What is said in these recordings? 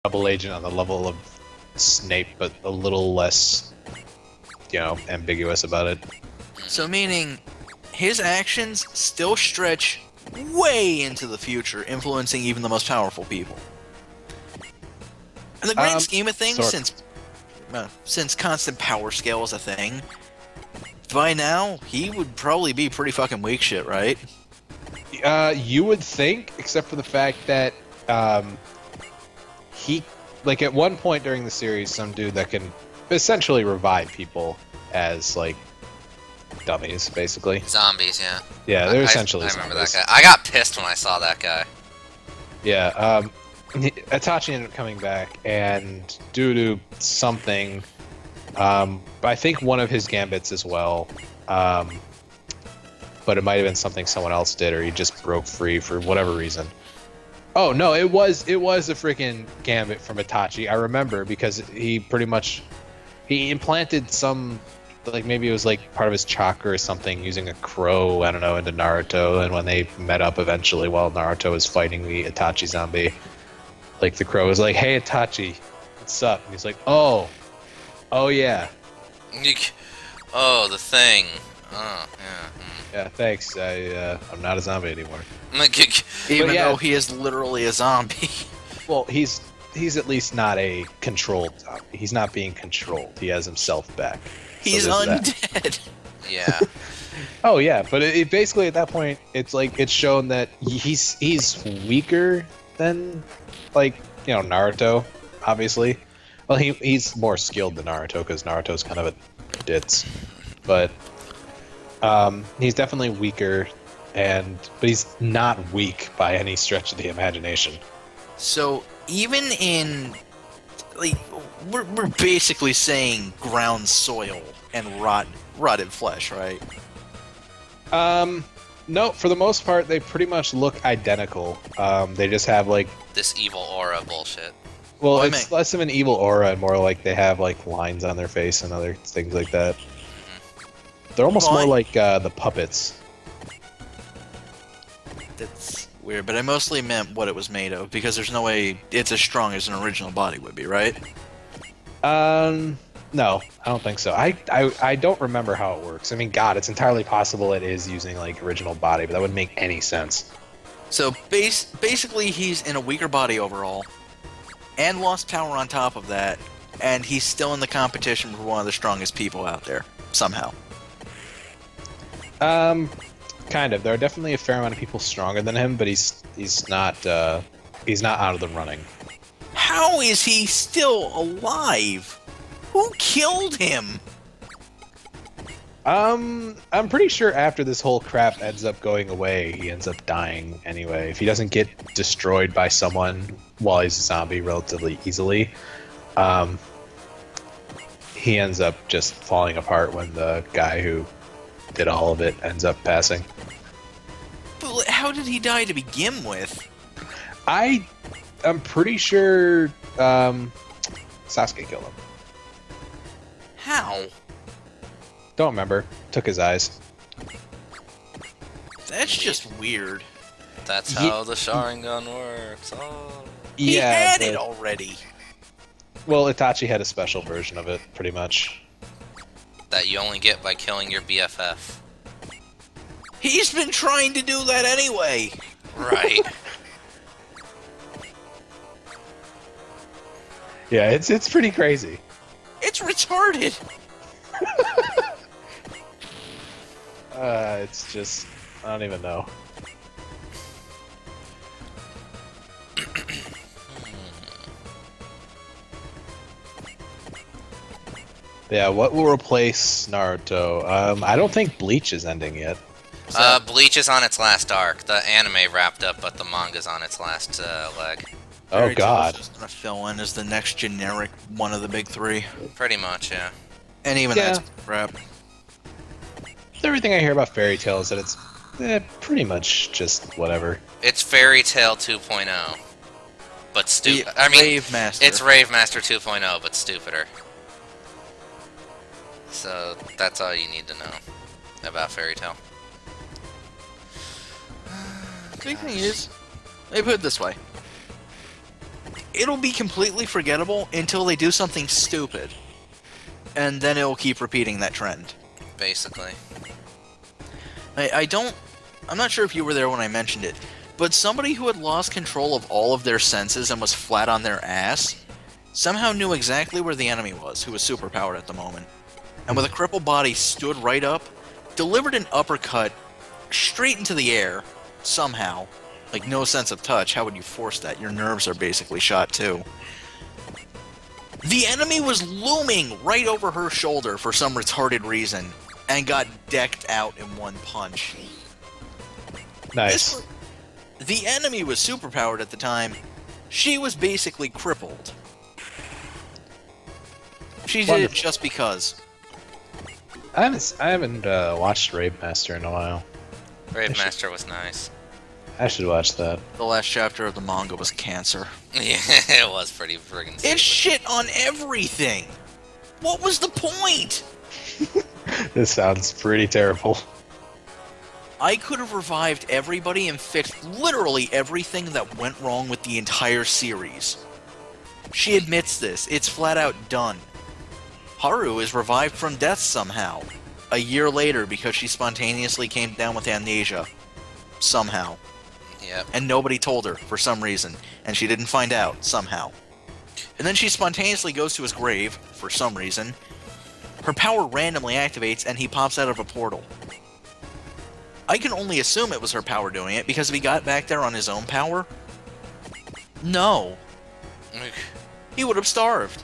double agent on the level of Snape, but a little less, ambiguous about it. So meaning, his actions still stretch way into the future, influencing even the most powerful people. In the grand scheme of things, since constant power scale is a thing, by now, he would probably be pretty fucking weak shit, right? You would think, except for the fact that he, like, at one point during the series, some dude that can essentially revive people as, like, dummies, basically. Zombies, yeah. Yeah, they're essentially I remember zombies. that guy. I got pissed when I saw that guy. Yeah, Itachi ended up coming back, and due to something, I think one of his gambits as well, but it might have been something someone else did, or he just broke free for whatever reason. Oh no, it was a freaking gambit from Itachi. I remember because he implanted some, like, maybe it was like part of his chakra or something, using a crow, I don't know, into Naruto. And when they met up eventually while Naruto was fighting the Itachi zombie, like, the crow was like, "Hey Itachi, what's up?" And he's like, "Oh yeah." Oh, the thing. Oh, yeah. Yeah, thanks. I'm not a zombie anymore. Even though he is literally a zombie. Well, he's at least not a controlled zombie. He's not being controlled. He has himself back. He's undead. Yeah. Oh yeah, but it basically at that point, it's like it's shown that he's weaker than, like, Naruto, obviously. Well, he's more skilled than Naruto because Naruto's kind of a ditz, but he's definitely weaker, but he's not weak by any stretch of the imagination. So even in, like, we're basically saying ground soil and rotted flesh, right? No, for the most part, they pretty much look identical. They just have, like, this evil aura bullshit. Well, it's less of an evil aura and more like they have, like, lines on their face and other things like that. They're almost more like the puppets. That's weird, but I mostly meant what it was made of, because there's no way it's as strong as an original body would be, right? No, I don't think so. I don't remember how it works. I mean, God, it's entirely possible it is using, like, original body, but that wouldn't make any sense. So basically he's in a weaker body overall, and lost power on top of that, and he's still in the competition for one of the strongest people out there, somehow. Kind of. There are definitely a fair amount of people stronger than him, but he's not out of the running. How is he still alive? Who killed him? I'm pretty sure after this whole crap ends up going away, he ends up dying anyway. If he doesn't get destroyed by someone while he's a zombie relatively easily, he ends up just falling apart when the guy who did all of it ends up passing. But how did he die to begin with? I'm pretty sure Sasuke killed him. How? Don't remember. Took his eyes. That's just weird. That's how the Sharingan works. Oh. He had it already. Well, Itachi had a special version of it, pretty much. That you only get by killing your BFF. He's been trying to do that anyway. Right. Yeah, it's pretty crazy. It's retarded. It's just, I don't even know. Yeah, what will replace Naruto? I don't think Bleach is ending yet. Bleach is on its last arc. The anime wrapped up, but the manga's on its last leg. Oh God! Just gonna fill in as the next generic one of the big three. Pretty much, yeah. And even that's crap. Everything I hear about Fairy Tail is that it's pretty much just whatever. It's Fairy Tail 2.0, but stupid. I mean, Rave Master. It's Rave Master 2.0, but stupider. So that's all you need to know about Fairy Tail. Big thing is, they put it this way. it'll be completely forgettable until they do something stupid. And then it'll keep repeating that trend. Basically. I'm not sure if you were there when I mentioned it, but somebody who had lost control of all of their senses and was flat on their ass somehow knew exactly where the enemy was, who was superpowered at the moment. And with a crippled body stood right up, delivered an uppercut straight into the air, somehow. Like, no sense of touch. How would you force that? Your nerves are basically shot, too. The enemy was looming right over her shoulder for some retarded reason, and got decked out in one punch. Nice. The enemy was superpowered at the time. She was basically crippled. She did it just because. I haven't watched Raid Master in a while. Raid Master was nice. I should watch that. The last chapter of the manga was cancer. Yeah, it was pretty friggin' It shit on everything! What was the point? This sounds pretty terrible. I could have revived everybody and fixed literally everything that went wrong with the entire series. She admits this. It's flat out done. Haru is revived from death somehow. A year later because she spontaneously came down with amnesia. Somehow. Yep. And nobody told her for some reason. And she didn't find out somehow. And then she spontaneously goes to his grave for some reason. Her power randomly activates and he pops out of a portal. I can only assume it was her power doing it, because if he got back there on his own power, no. He would have starved.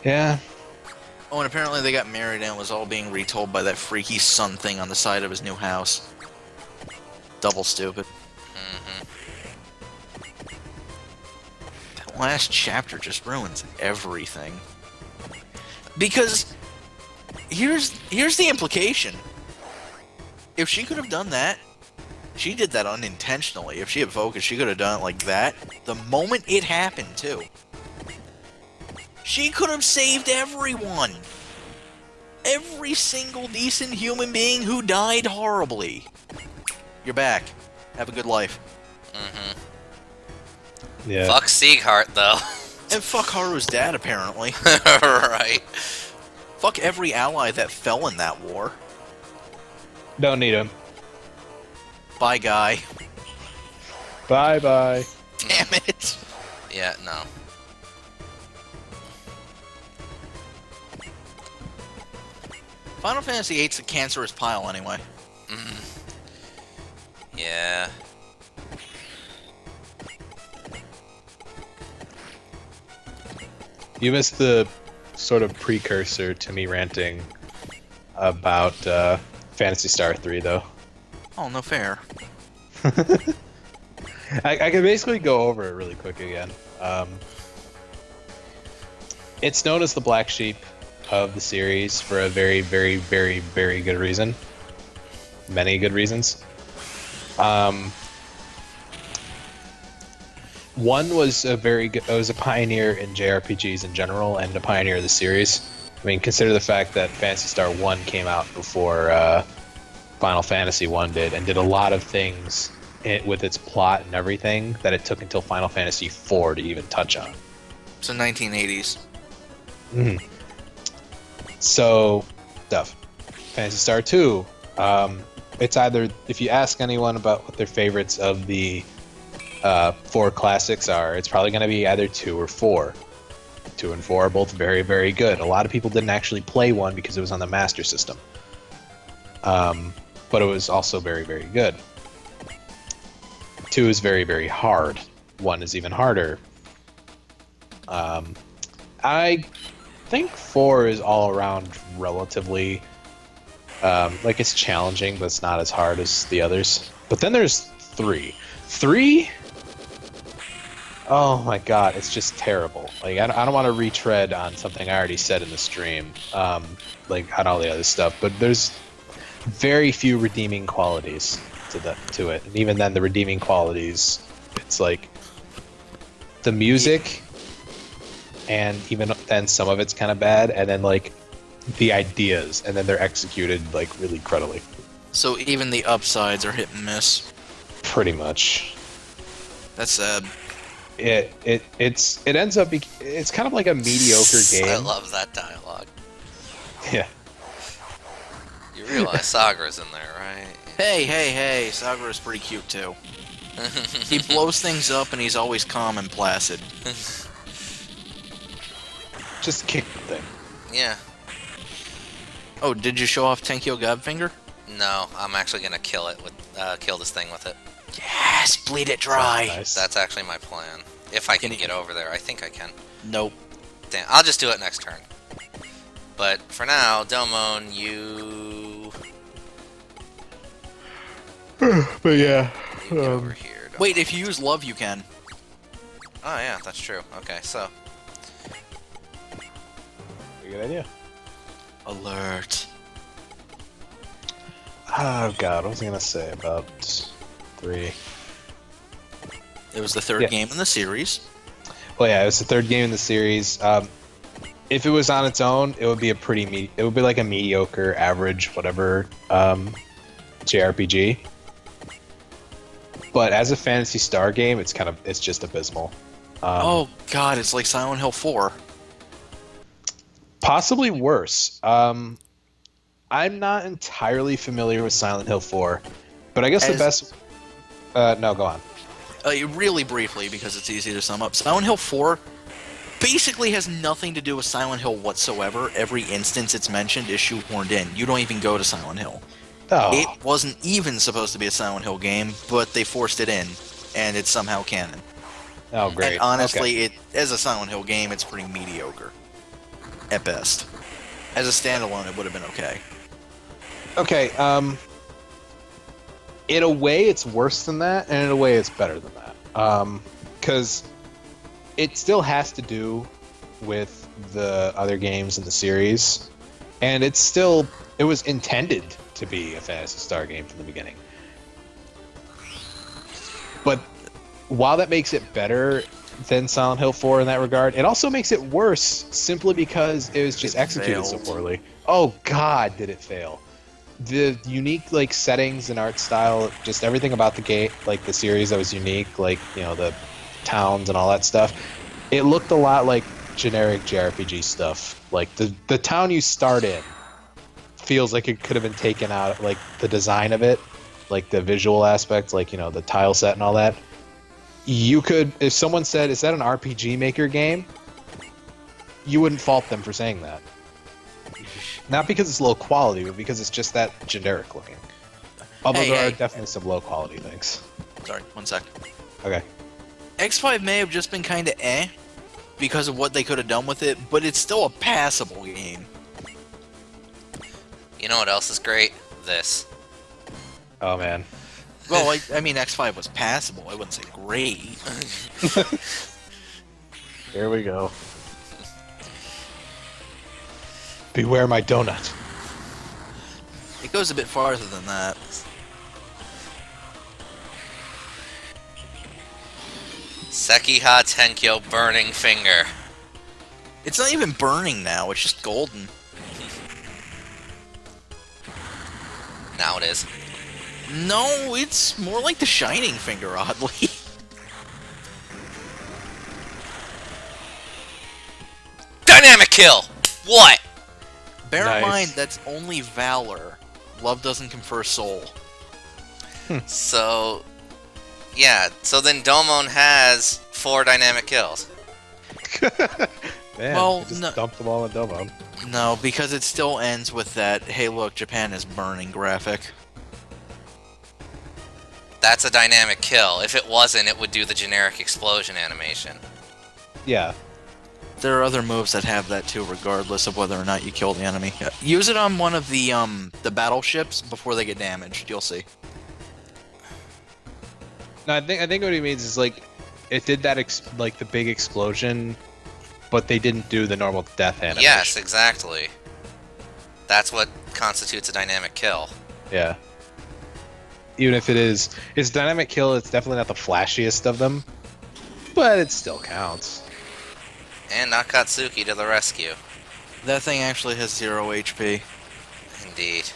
Yeah. Oh, and apparently they got married and it was all being retold by that freaky sun thing on the side of his new house. Double stupid. That last chapter just ruins everything. Because here's the implication. If she could have done that, she did that unintentionally. If she had focused, she could have done it like that. The moment it happened, too. She could have saved everyone. Every single decent human being who died horribly. You're back. Have a good life. Yeah. Fuck Sieghart, though. And fuck Haru's dad, apparently. Right. Fuck every ally that fell in that war. Don't need him. Bye, guy. Bye-bye. Damn it. Yeah, no. Final Fantasy VIII's a cancerous pile, anyway. Yeah. You missed the sort of precursor to me ranting about Phantasy Star 3, though. Oh, no fair. I can basically go over it really quick again. It's known as the black sheep of the series for a very, very, very, very good reason. Many good reasons. One was was a pioneer in JRPGs in general, and a pioneer of the series. I mean, consider the fact that Phantasy Star 1 came out before Final Fantasy 1 did, and did a lot of things with its plot and everything that it took until Final Fantasy 4 to even touch on. So 1980s. So, stuff. Phantasy Star 2. It's either, if you ask anyone about what their favorites of the 4 classics are, it's probably going to be either 2 or 4. 2 and 4 are both very, very good. A lot of people didn't actually play 1 because it was on the Master System. But it was also very, very good. 2 is very, very hard. 1 is even harder. I think 4 is all around relatively... like, it's challenging, but it's not as hard as the others. But then there's 3. 3... Oh my god, it's just terrible. Like, I don't want to retread on something I already said in the stream, like on all the other stuff, but there's very few redeeming qualities to it. And even then, the redeeming qualities, it's like the music, and even then some of it's kind of bad, and then like the ideas, and then they're executed like really crudely. So even the upsides are hit and miss. Pretty much. That's sad. It ends up it's kind of like a mediocre game. I love that dialogue. Yeah. You realize Sagara's in there, right? Hey, Sagara's pretty cute too. He blows things up and he's always calm and placid. Just kick the thing. Yeah. Oh, did you show off Tenkyo Godfinger? No, I'm actually gonna kill it with kill this thing with it. Yes, bleed it dry. Nice. That's actually my plan. If I can get over there, I think I can. Nope. Damn, I'll just do it next turn. But for now, Domon, you But yeah. get over here. Wait, if you use love, you can. Oh yeah, that's true. Okay, so Good idea. Alert. Oh god, what was I gonna say about 3? It was the third Yeah. game in the series. Well, yeah, it was the third game in the series. If it was on its own, it would be it would be like a mediocre, average, whatever JRPG. But as a Phantasy Star game, it's just abysmal. Oh god, it's like Silent Hill 4. Possibly worse. I'm not entirely familiar with Silent Hill 4, but I guess the best. No, go on. Really briefly, because it's easy to sum up. Silent Hill 4 basically has nothing to do with Silent Hill whatsoever. Every instance it's mentioned is shoehorned in. You don't even go to Silent Hill. Oh, It wasn't even supposed to be a Silent Hill game, but they forced it in, and it's somehow canon. oh, great. And honestly, Okay. it as a Silent Hill game, it's pretty mediocre. At best. As a standalone, it would have been okay. Okay, in a way it's worse than that, and in a way it's better than that. Because it still has to do with the other games in the series, and it was intended to be a Phantasy Star game from the beginning. But while that makes it better than Silent Hill 4 in that regard, it also makes it worse simply because it was just It executed so failed. poorly. Oh god, did it fail. The unique like settings and art style, just everything about the game, like the series that was unique, like, you know, the towns and all that stuff, it looked a lot like generic JRPG stuff. Like the town you start in feels like it could have been taken out, like the design of it, like the visual aspects, like, you know, the tile set and all that. You could, if someone said, is that an RPG Maker game? You wouldn't fault them for saying that. Not because it's low quality, but because it's just that generic looking. Although Hey, there are hey. definitely some low quality things. Sorry, one sec. Okay. X5 may have just been kind of because of what they could have done with it, but it's still a passable game. you know what else is great? This. Oh man. Well, I mean, X5 was passable. I wouldn't say great. Here we go. Beware my donut. It goes a bit farther than that. Sekiha Tenkyo Burning Finger. It's not even burning now, it's just golden. Now it is. No, it's more like the Shining Finger, oddly. Dynamic kill! What? Bear Nice. in mind, that's only Valor. Love doesn't confer soul. So, yeah, so then Domon has 4 dynamic kills. Man, Well, I just no- dumped them all in Domon. No, because it still ends with that, hey look, Japan is burning graphic. That's a dynamic kill. If it wasn't, it would do the generic explosion animation. Yeah. There are other moves that have that too, regardless of whether or not you kill the enemy. Use it on one of the battleships before they get damaged. You'll see. No, I think what he means is like it did that like the big explosion, but they didn't do the normal death animation. Yes, exactly. That's what constitutes a dynamic kill. Yeah. Even if it's a dynamic kill, it's definitely not the flashiest of them, but it still counts. And Nakatsuki to the rescue. That thing actually has 0 HP. Indeed.